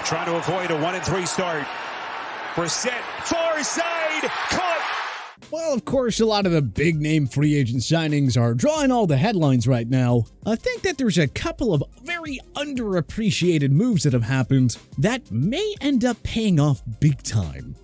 Trying to avoid a 1-3 start. Brissette, far side, caught. Well, of course, a lot of the big-name free agent signings are drawing all the headlines right now. I think that there's a couple of very underappreciated moves that have happened that may end up paying off big time.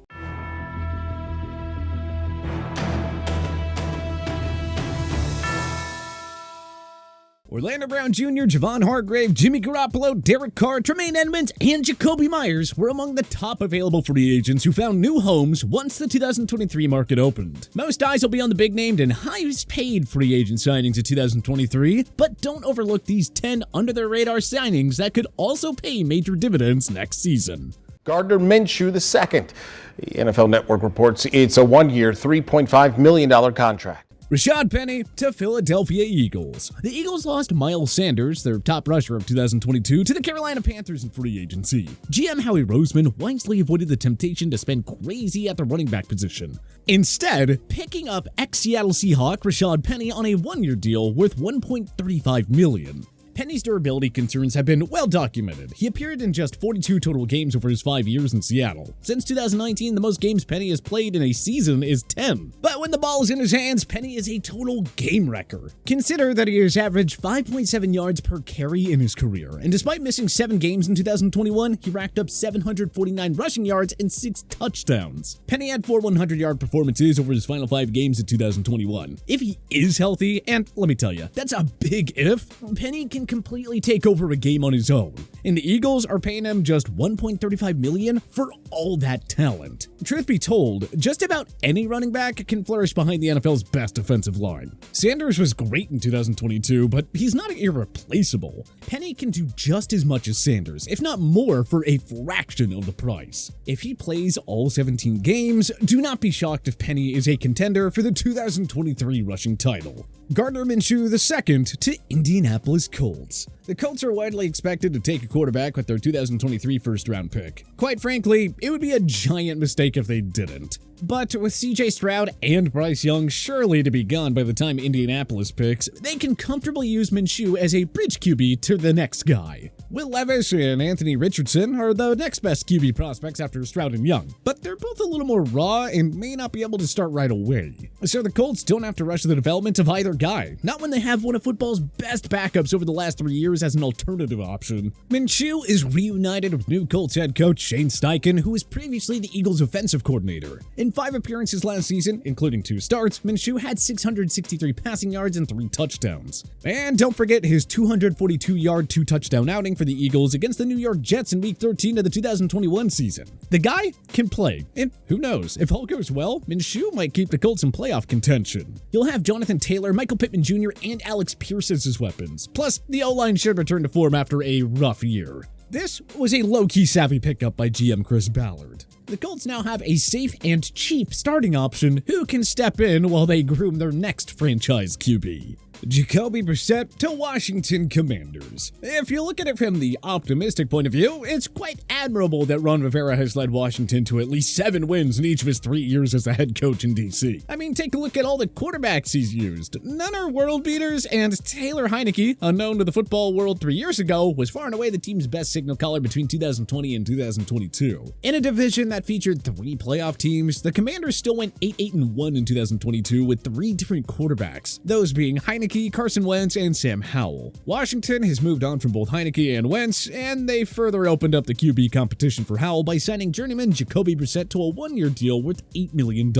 Orlando Brown Jr., Javon Hargrave, Jimmy Garoppolo, Derek Carr, Tremaine, Edmunds, and Jacoby Meyers were among the top available free agents who found new homes once the 2023 market opened. Most eyes will be on the big-named and highest-paid free agent signings of 2023, but don't overlook these 10 under-the-radar signings that could also pay major dividends next season. Gardner Minshew II. The NFL Network reports it's a one-year, $3.5 million contract. Rashad Penny to Philadelphia Eagles. The Eagles lost Miles Sanders, their top rusher of 2022, to the Carolina Panthers in free agency. GM Howie Roseman wisely avoided the temptation to spend crazy at the running back position, instead picking up ex-Seattle Seahawk Rashad Penny on a one-year deal worth $1.35 million. Penny's durability concerns have been well documented. He appeared in just 42 total games over his 5 years in Seattle. Since 2019, the most games Penny has played in a season is 10. But when the ball is in his hands, Penny is a total game wrecker. Consider that he has averaged 5.7 yards per carry in his career, and despite missing 7 games in 2021, he racked up 749 rushing yards and 6 touchdowns. Penny had 4 100-yard performances over his final 5 games in 2021. If he is healthy, and let me tell you, that's a big if, Penny can completely take over a game on his own. And the Eagles are paying him just $1.35 million for all that talent. Truth be told, just about any running back can flourish behind the NFL's best defensive line. Sanders was great in 2022, but he's not irreplaceable. Penny can do just as much as Sanders, if not more, for a fraction of the price. If he plays all 17 games, do not be shocked if Penny is a contender for the 2023 rushing title. Gardner Minshew II to Indianapolis Colts. The Colts are widely expected to take a quarterback with their 2023 first-round pick. Quite frankly, it would be a giant mistake if they didn't. But with CJ Stroud and Bryce Young surely to be gone by the time Indianapolis picks, they can comfortably use Minshew as a bridge QB to the next guy. Will Levis and Anthony Richardson are the next best QB prospects after Stroud and Young, but they're both a little more raw and may not be able to start right away. So the Colts don't have to rush the development of either guy, not when they have one of football's best backups over the last 3 years as an alternative option. Minshew is reunited with new Colts head coach Shane Steichen, who was previously the Eagles' offensive coordinator. In 5 appearances last season, including 2 starts, Minshew had 663 passing yards and 3 touchdowns. And don't forget his 242-yard 2-touchdown outing for the Eagles against the New York Jets in Week 13 of the 2021 season. The guy can play, and who knows, if all goes well, Minshew might keep the Colts in playoff contention. You'll have Jonathan Taylor, Michael Pittman Jr., and Alex Pierce as his weapons. Plus, the O-line should return to form after a rough year. This was a low-key savvy pickup by GM Chris Ballard. The Colts now have a safe and cheap starting option who can step in while they groom their next franchise QB. Jacoby Brissette to Washington Commanders. If you look at it from the optimistic point of view, it's quite admirable that Ron Rivera has led Washington to at least 7 wins in each of his 3 years as the head coach in DC. I mean, take a look at all the quarterbacks he's used. None are world beaters, and Taylor Heinecke, unknown to the football world 3 years ago, was far and away the team's best signal caller between 2020 and 2022. In a division that featured 3 playoff teams, the Commanders still went 8-1 in 2022 with 3 different quarterbacks, those being Heinecke, Carson Wentz, and Sam Howell. Washington has moved on from both Heinecke and Wentz, and they further opened up the QB competition for Howell by signing journeyman Jacoby Brissette to a 1-year deal worth $8 million.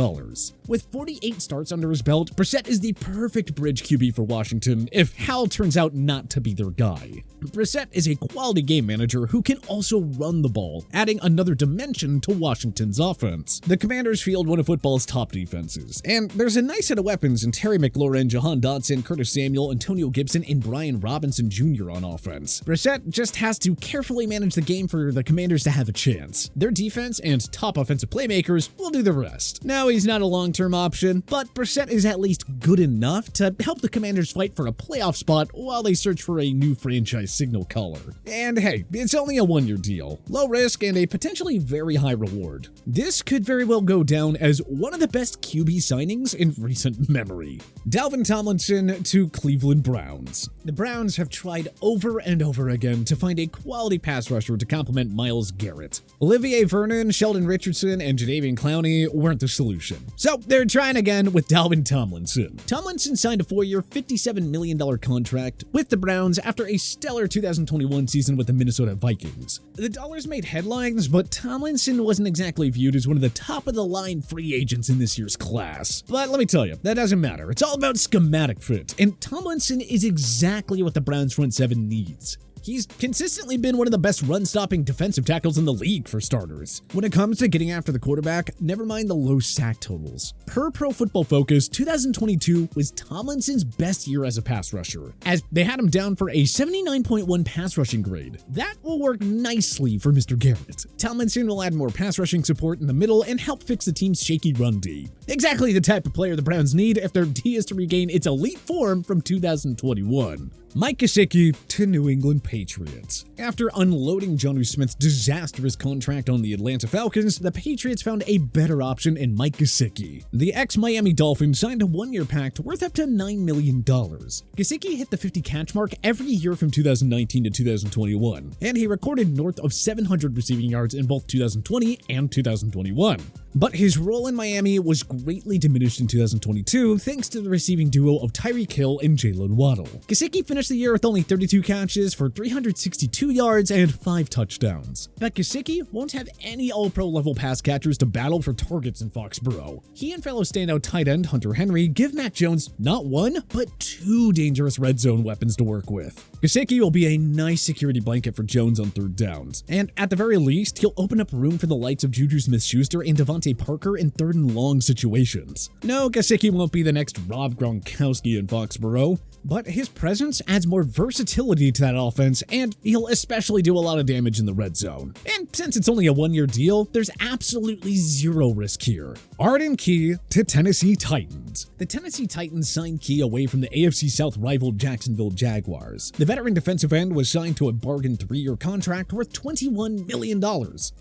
With 48 starts under his belt, Brissette is the perfect bridge QB for Washington if Howell turns out not to be their guy. Brissette is a quality game manager who can also run the ball, adding another dimension to Washington's offense. The Commanders field one of football's top defenses, and there's a nice set of weapons in Terry McLaurin, Jahan Dotson, Curtis Samuel, Antonio Gibson, and Brian Robinson Jr. on offense. Brissette just has to carefully manage the game for the Commanders to have a chance. Their defense and top offensive playmakers will do the rest. Now, he's not a long-term option, but Brissette is at least good enough to help the Commanders fight for a playoff spot while they search for a new franchise signal caller. And hey, it's only a 1-year deal. Low risk and a potentially very high reward. This could very well go down as one of the best QB signings in recent memory. Dalvin Tomlinson to Cleveland Browns. The Browns have tried over and over again to find a quality pass rusher to complement Myles Garrett. Olivier Vernon, Sheldon Richardson, and Jadeveon Clowney weren't the solution. So they're trying again with Dalvin Tomlinson. Tomlinson signed a 4-year, $57 million contract with the Browns after a stellar 2021 season with the Minnesota Vikings. The dollars made headlines, but Tomlinson wasn't exactly viewed as one of the top-of-the-line free agents in this year's class. But let me tell you, that doesn't matter. It's all about schematic fit, and Tomlinson is exactly what the Browns front seven needs. He's consistently been one of the best run-stopping defensive tackles in the league for starters. When it comes to getting after the quarterback, never mind the low sack totals. Per Pro Football Focus, 2022 was Tomlinson's best year as a pass rusher, as they had him down for a 79.1 pass rushing grade. That will work nicely for Mr. Garrett. Tomlinson will add more pass rushing support in the middle and help fix the team's shaky run D. Exactly the type of player the Browns need if their D is to regain its elite form from 2021. Mike Gesicki to New England Patriots. After unloading Jonnu Smith's disastrous contract on the Atlanta Falcons, the Patriots found a better option in Mike Gesicki. The ex-Miami Dolphin signed a 1-year pact worth up to $9 million. Gesicki hit the 50-catch mark every year from 2019 to 2021, and he recorded north of 700 receiving yards in both 2020 and 2021. But his role in Miami was greatly diminished in 2022 thanks to the receiving duo of Tyreek Hill and Jalen Waddle. Gesicki finished the year with only 32 catches for 362 yards and 5 touchdowns. But Gesicki won't have any all-pro level pass catchers to battle for targets in Foxborough. He and fellow standout tight end Hunter Henry give Mac Jones not one, but 2 dangerous red zone weapons to work with. Gesicki will be a nice security blanket for Jones on third downs, and at the very least, he'll open up room for the likes of Juju Smith-Schuster and Devontae Parker in third and long situations. No, Gesicki won't be the next Rob Gronkowski in Foxborough, but his presence adds more versatility to that offense, and he'll especially do a lot of damage in the red zone. And since it's only a 1-year deal, there's absolutely zero risk here. Arden Key to Tennessee Titans. The Tennessee Titans signed Key away from the AFC South rival Jacksonville Jaguars. The veteran defensive end was signed to a bargain 3-year contract worth $21 million.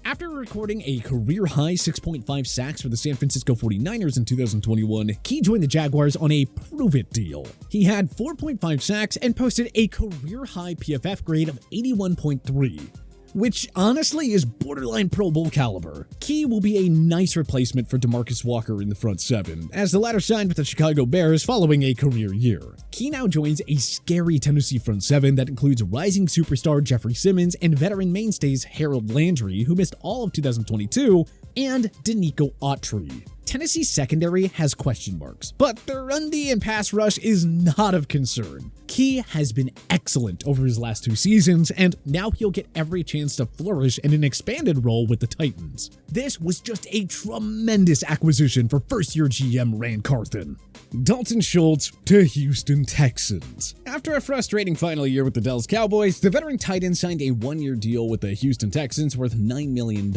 After recording a career-high 6.5 sacks for the San Francisco 49ers in 2021, Key joined the Jaguars on a prove-it deal. He had 4.5 sacks and posted a career-high PFF grade of 81.3. which honestly is borderline Pro Bowl caliber. Key will be a nice replacement for DeMarcus Walker in the front seven, as the latter signed with the Chicago Bears following a career year. Key now joins a scary Tennessee front seven that includes rising superstar Jeffrey Simmons and veteran mainstays Harold Landry, who missed all of 2022, and Danico Autry. Tennessee's secondary has question marks, but their run D and pass rush is not of concern. Key has been excellent over his last 2 seasons, and now he'll get every chance to flourish in an expanded role with the Titans. This was just a tremendous acquisition for first-year GM Rand Carthen. Dalton Schultz to Houston Texans. After a frustrating final year with the Dallas Cowboys, the veteran tight end signed a 1-year deal with the Houston Texans worth $9 million.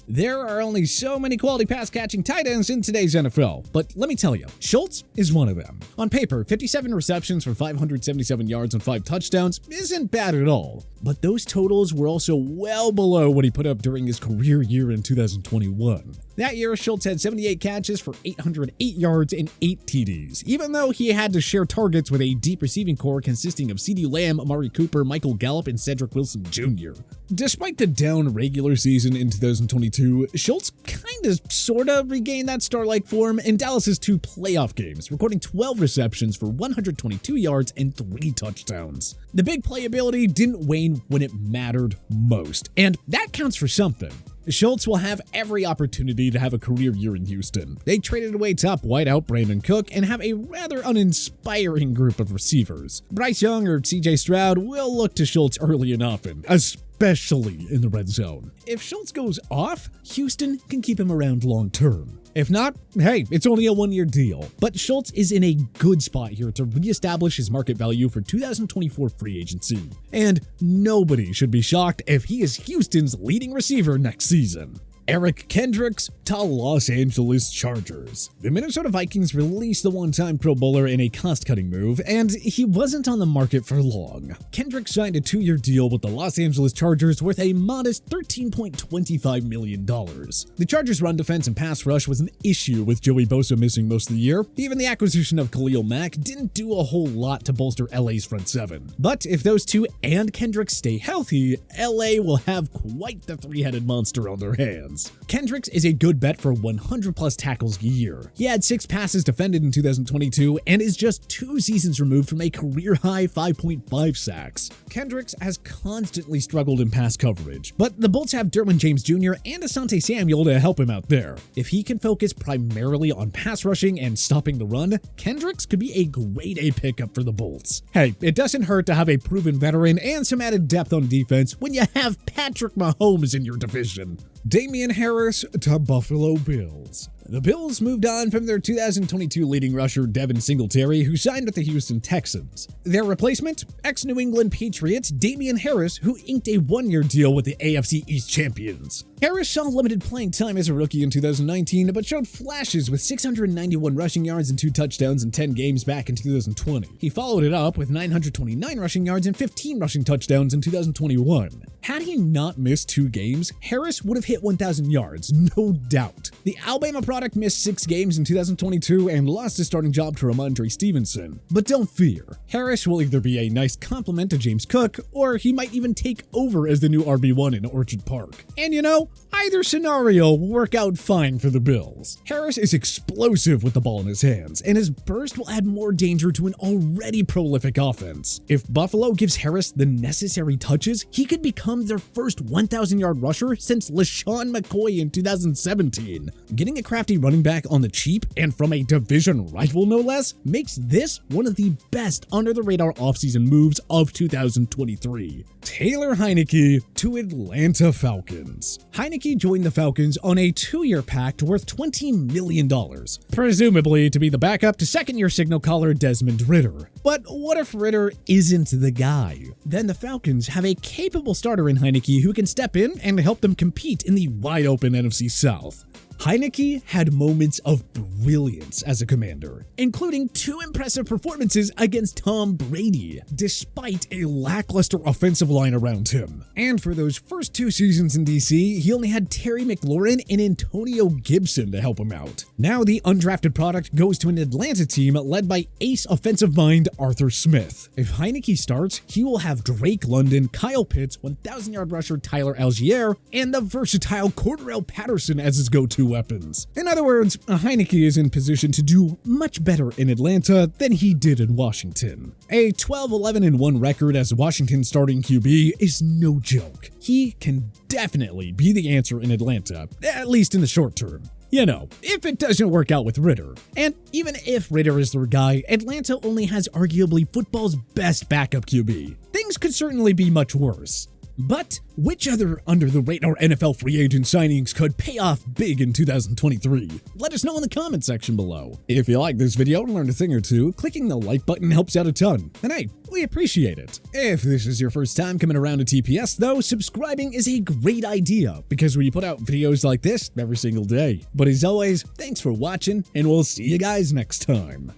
There are only so many quality pass-catching tight ends in today's NFL, but let me tell you, Schultz is one of them. On paper, 57 receptions for 577 yards and 5 touchdowns isn't bad at all, but those totals were also well below what he put up during his career year in 2021. That year, Schultz had 78 catches for 808 yards and 8 TDs, even though he had to share targets with a deep receiving core consisting of CeeDee Lamb, Amari Cooper, Michael Gallup, and Cedric Wilson Jr. Despite the down regular season in 2022, Schultz kinda sorta regained that star-like form in Dallas's 2 playoff games, recording 12 receptions for 122 yards and 3 touchdowns. The big playability didn't wane when it mattered most, and that counts for something. Schultz will have every opportunity to have a career year in Houston. They traded away top wideout Brandon Cook and have a rather uninspiring group of receivers. Bryce Young or CJ Stroud will look to Schultz early and often, especially in the red zone. If Schultz goes off, Houston can keep him around long term. If not, hey, it's only a 1-year deal. But Schultz is in a good spot here to reestablish his market value for 2024 free agency. And nobody should be shocked if he is Houston's leading receiver next season. Eric Kendricks to Los Angeles Chargers. The Minnesota Vikings released the one-time Pro Bowler in a cost-cutting move, and he wasn't on the market for long. Kendricks signed a 2-year deal with the Los Angeles Chargers worth a modest $13.25 million. The Chargers' run defense and pass rush was an issue with Joey Bosa missing most of the year. Even the acquisition of Khalil Mack didn't do a whole lot to bolster LA's front seven. But if those two and Kendricks stay healthy, LA will have quite the three-headed monster on their hands. Kendricks is a good bet for 100-plus tackles a year. He had 6 passes defended in 2022 and is just 2 seasons removed from a career-high 5.5 sacks. Kendricks has constantly struggled in pass coverage, but the Bolts have Derwin James Jr. and Asante Samuel to help him out there. If he can focus primarily on pass rushing and stopping the run, Kendricks could be a grade A pickup for the Bolts. Hey, it doesn't hurt to have a proven veteran and some added depth on defense when you have Patrick Mahomes in your division. Damien Harris to Buffalo Bills. The Bills moved on from their 2022 leading rusher Devin Singletary, who signed with the Houston Texans. Their replacement, ex-New England Patriots Damien Harris, who inked a 1-year deal with the AFC East champions. Harris saw limited playing time as a rookie in 2019, but showed flashes with 691 rushing yards and 2 touchdowns in 10 games back in 2020. He followed it up with 929 rushing yards and 15 rushing touchdowns in 2021. Had he not missed 2 games, Harris would have hit 1,000 yards, no doubt. The Alabama product missed 6 games in 2022 and lost his starting job to Ramondre Stevenson. But don't fear, Harris will either be a nice compliment to James Cook, or he might even take over as the new RB1 in Orchard Park. And you know, either scenario will work out fine for the Bills. Harris is explosive with the ball in his hands, and his burst will add more danger to an already prolific offense. If Buffalo gives Harris the necessary touches, he could become their first 1,000-yard rusher since LaShawn McCoy in 2017. Getting a crafty running back on the cheap, and from a division rival no less, makes this one of the best under-the-radar offseason moves of 2023. Taylor Heinecke to Atlanta Falcons. Heinecke joined the Falcons on a 2-year pact worth $20 million, presumably to be the backup to second-year signal caller Desmond Ridder. But what if Ridder isn't the guy? Then the Falcons have a capable starter in Heinecke who can step in and help them compete in the wide-open NFC South. Heinecke had moments of brilliance as a commander, including 2 impressive performances against Tom Brady, despite a lackluster offensive line around him. And for those first 2 seasons in DC, he only had Terry McLaurin and Antonio Gibson to help him out. Now the undrafted product goes to an Atlanta team led by ace offensive mind Arthur Smith. If Heinecke starts, he will have Drake London, Kyle Pitts, 1,000-yard rusher Tyler Algier, and the versatile Cordarrelle Patterson as his go-to weapons. In other words, Heinecke is in position to do much better in Atlanta than he did in Washington. A 12-11-1 record as Washington's starting QB is no joke. He can definitely be the answer in Atlanta, at least in the short term. You know, if it doesn't work out with Ridder. And even if Ridder is their guy, Atlanta only has arguably football's best backup QB. Things could certainly be much worse. But which other under-the-radar NFL free agent signings could pay off big in 2023? Let us know in the comment section below. If you like this video and learned a thing or two, clicking the like button helps out a ton. And hey, we appreciate it. If this is your first time coming around to TPS though, subscribing is a great idea because we put out videos like this every single day. But as always, thanks for watching and we'll see you guys next time.